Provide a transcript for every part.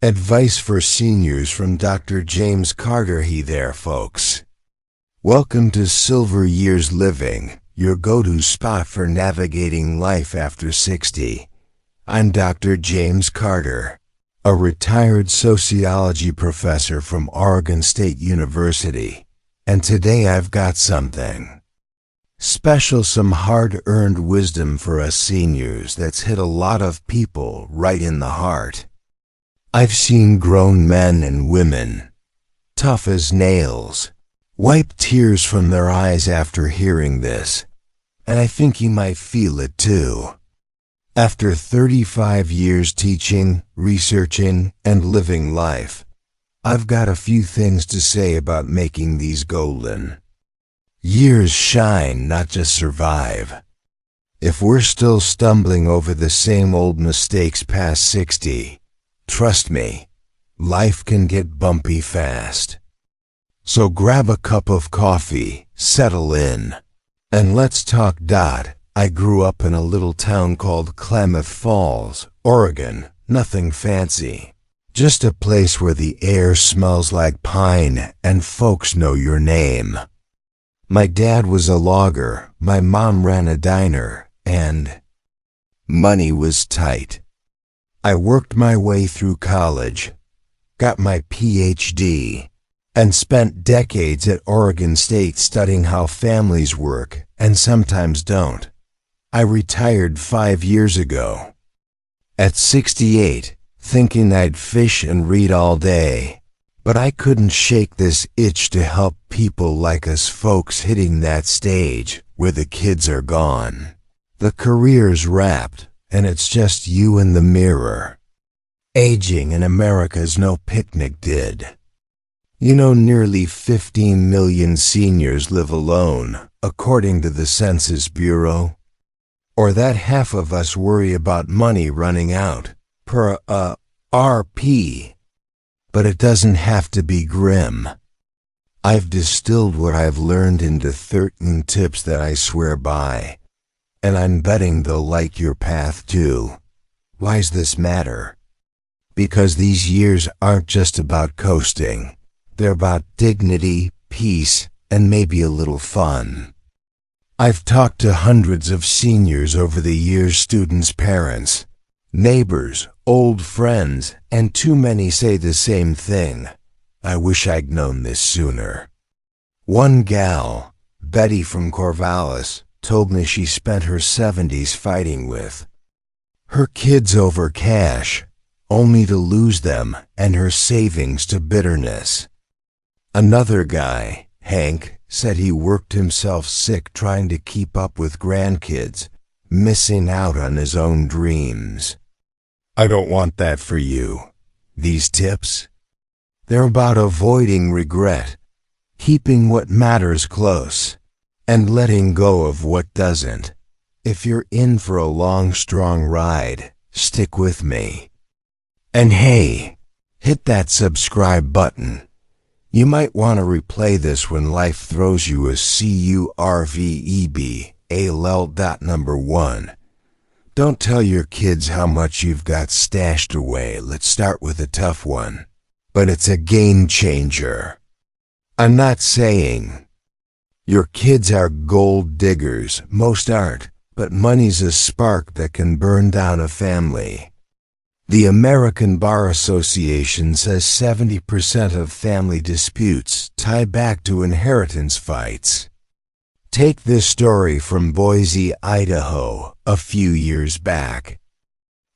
Advice for seniors from Dr. James Carter. Hey there, folks. Welcome to Silver Years Living, your go-to spot for navigating life after 60. I'm Dr. James Carter, a retired sociology professor from Oregon State University, and today I've got something special, some hard-earned wisdom for us seniors that's hit a lot of people right in the heart. I've seen grown men and women, tough as nails, wipe tears from their eyes after hearing this, and I think you might feel it too. After 35 years teaching, researching, and living life, I've got a few things to say about making these golden years shine, not just survive. If we're still stumbling over the same old mistakes past 60, trust me, life can get bumpy fast. So grab a cup of coffee, settle in, and let's talk. I grew up in a little town called Klamath Falls, Oregon. Nothing fancy, just a place where the air smells like pine and folks know your name. My dad was a logger, my mom ran a diner, and money was tight. I worked my way through college, got my PhD, and spent decades at Oregon State studying how families work and sometimes don't. I retired 5 years ago. At 68, thinking I'd fish and read all day, but I couldn't shake this itch to help people like us folks hitting that stage where the kids are gone, the career's wrapped, and it's just you in the mirror. Aging in America's no picnic, did. You know, nearly 15 million seniors live alone, according to the Census Bureau. Or that half of us worry about money running out, per RP. But it doesn't have to be grim. I've distilled what I've learned into 13 tips that I swear by. And I'm betting they'll like your path too. Why's this matter? Because these years aren't just about coasting. They're about dignity, peace, and maybe a little fun. I've talked to hundreds of seniors over the years, students, parents, neighbors, old friends, and too many say the same thing. I wish I'd known this sooner. One gal, Betty from Corvallis, told me she spent her 70s fighting with her kids over cash, only to lose them and her savings to bitterness. Another guy, Hank, said he worked himself sick trying to keep up with grandkids, missing out on his own dreams. I don't want that for you. These tips? They're about avoiding regret, keeping what matters close, and letting go of what doesn't. If you're in for a long, strong ride, stick with me. And hey, hit that subscribe button. You might want to replay this when life throws you a curveball.1. Don't tell your kids how much you've got stashed away. Let's start with a tough one. But it's a game changer. I'm not saying your kids are gold diggers. Most aren't, but money's a spark that can burn down a family. The American Bar Association says 70% of family disputes tie back to inheritance fights. Take this story from Boise, Idaho, a few years back.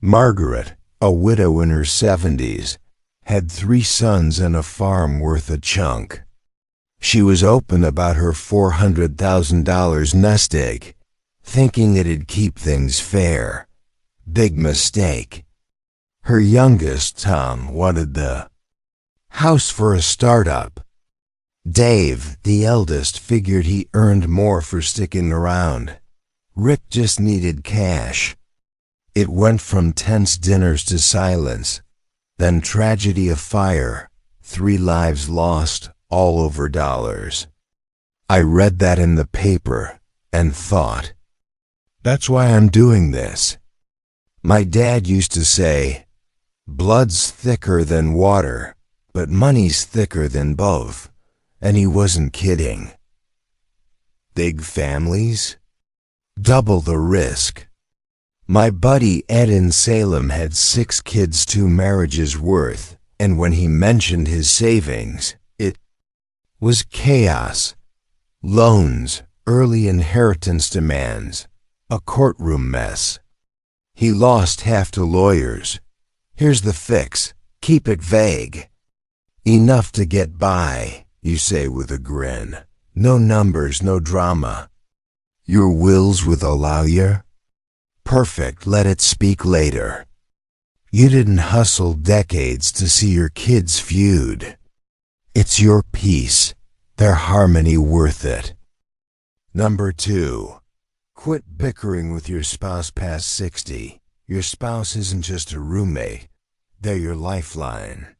Margaret, a widow in her 70s, had 3 sons and a farm worth a chunk. She was open about her $400,000 nest egg, thinking it'd keep things fair. Big mistake. Her youngest, Tom, wanted the house for a startup. Dave, the eldest, figured he earned more for sticking around. Rick just needed cash. It went from tense dinners to silence, then tragedy of fire, 3 lives lost, all over dollars. I read that in the paper and thought, that's why I'm doing this. My dad used to say, Blood's thicker than water, but money's thicker than both. And he wasn't kidding. Big families? Double the risk. My buddy Ed in Salem had 6 kids, 2 marriages worth, and when he mentioned his savings, it was chaos. Loans, early inheritance demands, a courtroom mess. He lost half to lawyers. Here's the fix: keep it vague. Enough to get by, you say with a grin. No numbers, no drama. Your wills with a lawyer? Perfect, let it speak later. You didn't hustle decades to see your kids feud. It's your peace, their harmony worth it. Number 2. Quit bickering with your spouse past 60. Your spouse isn't just a roommate, they're your lifeline.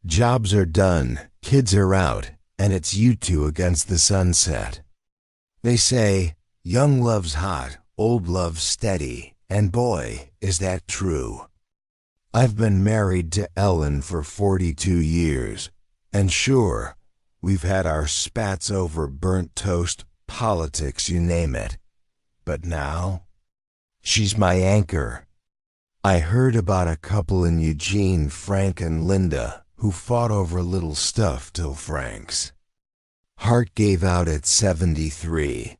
Jobs are done, kids are out, and it's you two against the sunset. They say, young love's hot, old love's steady, and boy, is that true. I've been married to Ellen for 42 years, and sure, we've had our spats over burnt toast, politics, you name it. But now, she's my anchor. I heard about a couple in Eugene, Frank and Linda, who fought over little stuff till Frank's heart gave out at 73.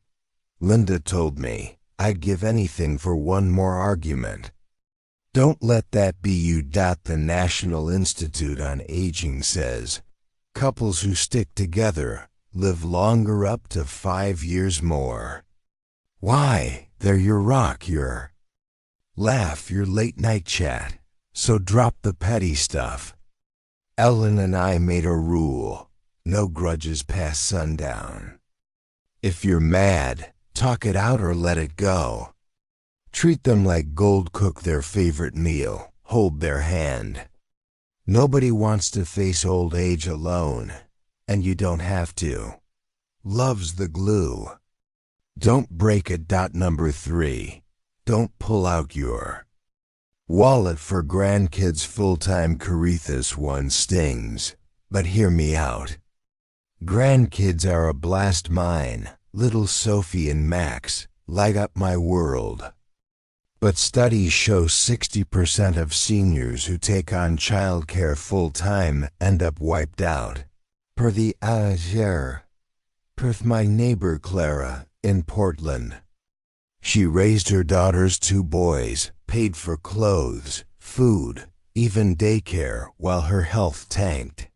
Linda told me, I'd give anything for one more argument. Don't let that be you. The National Institute on Aging says, couples who stick together live longer, up to 5 years more. Why? They're your rock, your laugh, your late night chat. So drop the petty stuff. Ellen and I made a rule: no grudges past sundown. If you're mad, talk it out or let it go. Treat them like gold, cook their favorite meal, hold their hand. Nobody wants to face old age alone, and you don't have to. Love's the glue. Don't break it. Number 3. Don't pull out your wallet for grandkids' full-time career. This one stings, but hear me out. Grandkids are a blast. Mine, little Sophie and Max, light up my world. But studies show 60% of seniors who take on childcare full-time end up wiped out. Per the Perth, my neighbor Clara, in Portland. She raised her daughter's 2 boys, paid for clothes, food, even daycare, while her health tanked.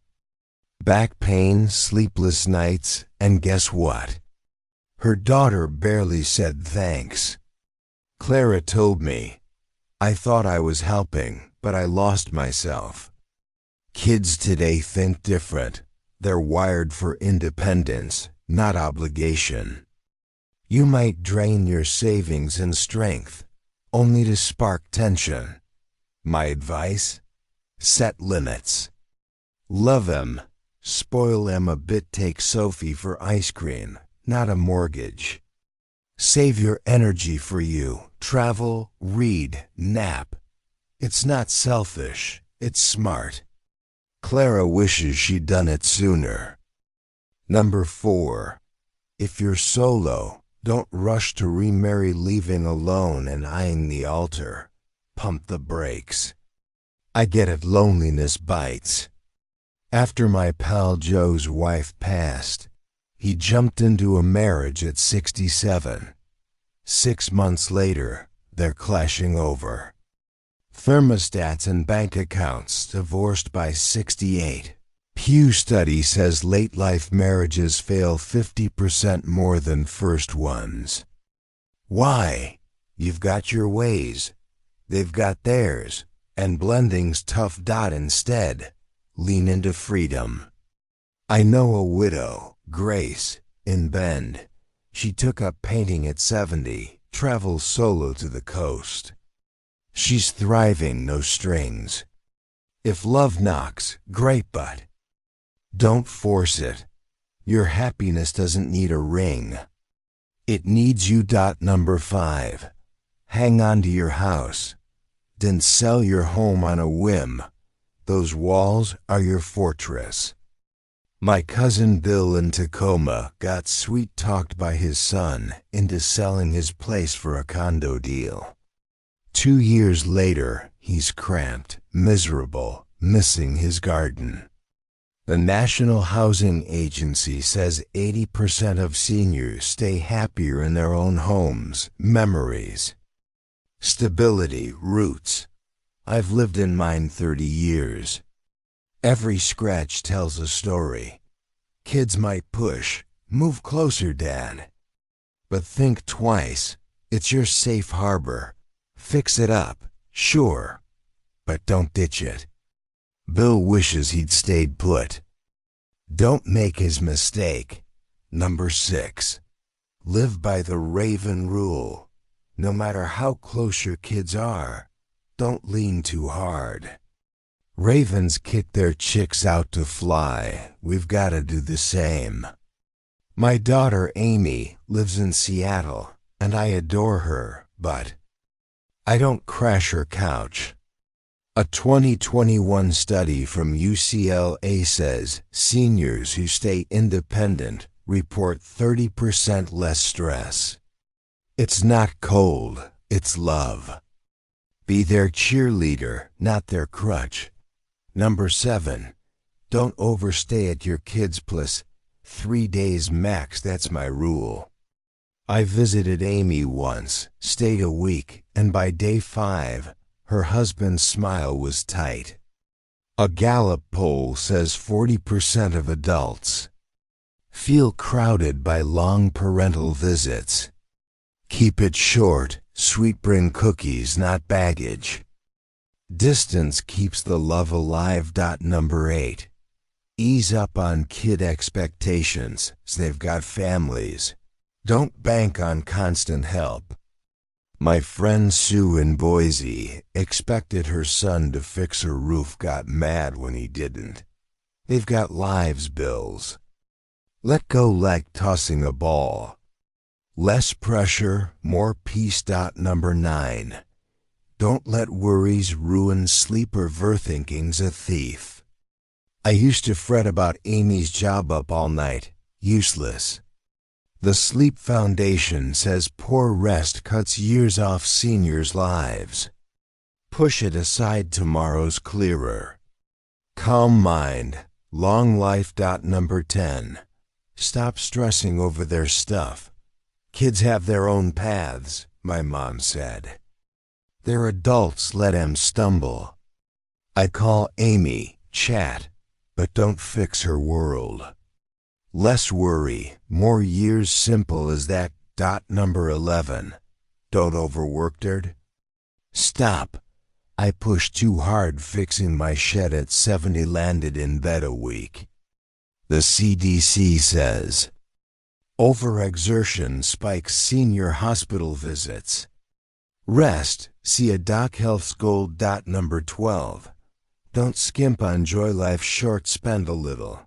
Back pain, sleepless nights, and guess what? Her daughter barely said thanks. Clara told me, I thought I was helping, but I lost myself. Kids today think different. They're wired for independence, not obligation. You might drain your savings and strength, only to spark tension. My advice? Set limits. Love them, spoil them a bit. Take Sophie for ice cream, not a mortgage. Save your energy for you. Travel, read, nap. It's not selfish, it's smart. Clara wishes she'd done it sooner. Number 4. If you're solo, don't rush to remarry. Leaving alone and eyeing the altar. Pump the brakes. I get it, loneliness bites. After my pal Joe's wife passed, he jumped into a marriage at 67. 6 months later, they're clashing over thermostats and bank accounts. Divorced by 68. Pew study says late life marriages fail 50% more than first ones. Why? You've got your ways, they've got theirs, and blending's tough. Instead, lean into freedom. I know a widow, Grace, in Bend. She took up painting at 70, travels solo to the coast. She's thriving, no strings. If love knocks, great, but don't force it. Your happiness doesn't need a ring. It needs you. Number 5. Hang on to your house. Didn't sell your home on a whim. Those walls are your fortress. My cousin Bill in Tacoma got sweet-talked by his son into selling his place for a condo deal. 2 years later, he's cramped, miserable, missing his garden. The National Housing Agency says 80% of seniors stay happier in their own homes. Memories. Stability, roots. I've lived in mine 30 years. Every scratch tells a story. Kids might push, "Move closer, Dad." But think twice. It's your safe harbor. Fix it up, sure, but don't ditch it. Bill wishes he'd stayed put. Don't make his mistake. Number 6. Live by the Raven rule. No matter how close your kids are, don't lean too hard. Ravens kick their chicks out to fly. We've got to do the same. My daughter Amy lives in Seattle, and I adore her, but I don't crash her couch. A 2021 study from UCLA says seniors who stay independent report 30% less stress. It's not cold, it's love. Be their cheerleader, not their crutch. Number 7. Don't overstay at your kids' place. 3 days max, that's my rule. I visited Amy once, stayed a week, and by day 5, her husband's smile was tight. A Gallup poll says 40% of adults feel crowded by long parental visits. Keep it short, sweet, bring cookies, not baggage. Distance keeps the love alive. Number 8. Ease up on kid expectations, so they've got families. Don't bank on constant help. My friend Sue in Boise expected her son to fix her roof, got mad when he didn't. They've got lives, bills. Let go like tossing a ball. Less pressure, more peace. Number 9. Don't let worries ruin sleep. Overthinking's a thief. I used to fret about Amy's job, up all night. Useless. The Sleep Foundation says poor rest cuts years off seniors' lives. Push it aside, tomorrow's clearer. Calm mind, long life. Number 10. Stop stressing over their stuff. Kids have their own paths, my mom said. They're adults, let them stumble. I call Amy, chat, but don't fix her world. Less worry, more years, simple as that. Number 11. Don't overwork dirt. Stop. I pushed too hard fixing my shed at 70, landed in bed a week. The CDC says overexertion spikes senior hospital visits. Rest, see a doc, health's gold. Number 12. Don't skimp on joy, life's short, spend a little.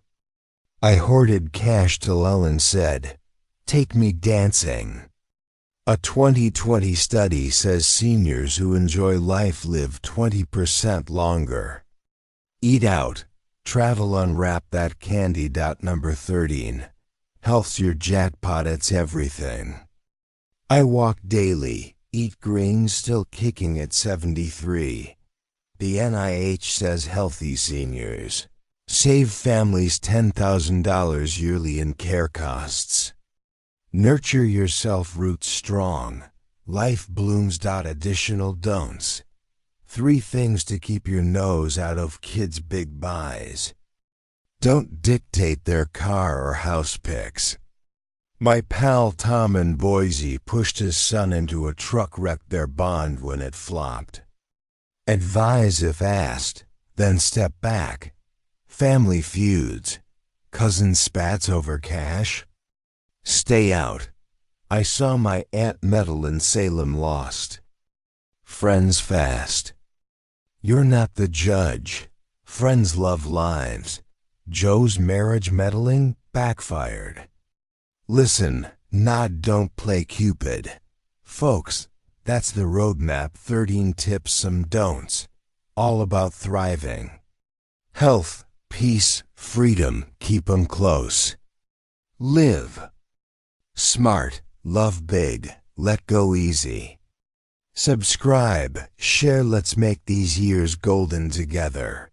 I hoarded cash till Ellen said, "Take me dancing." A 2020 study says seniors who enjoy life live 20% longer. Eat out, travel, unwrap that candy. Number 13. Health's your jackpot, it's everything. I walk daily, eat greens, still kicking at 73. The NIH says healthy seniors save families $10,000 yearly in care costs. Nurture yourself, roots strong. Life blooms. Additional don'ts. 3 things to keep your nose out of kids' big buys. Don't dictate their car or house picks. My pal Tom in Boise pushed his son into a truck, wrecked their bond when it flopped. Advise if asked, then step back. Family feuds. Cousin spats over cash. Stay out. I saw my Aunt meddle in Salem, lost. Friends fast. You're not the judge. Friends love lives. Joe's marriage meddling backfired. Listen, nod, don't play Cupid. Folks, That's the roadmap, 13 tips, some don'ts. All about thriving. Health, peace, freedom, keep 'em close. Live smart, love big, let go easy. Subscribe, share, let's make these years golden together.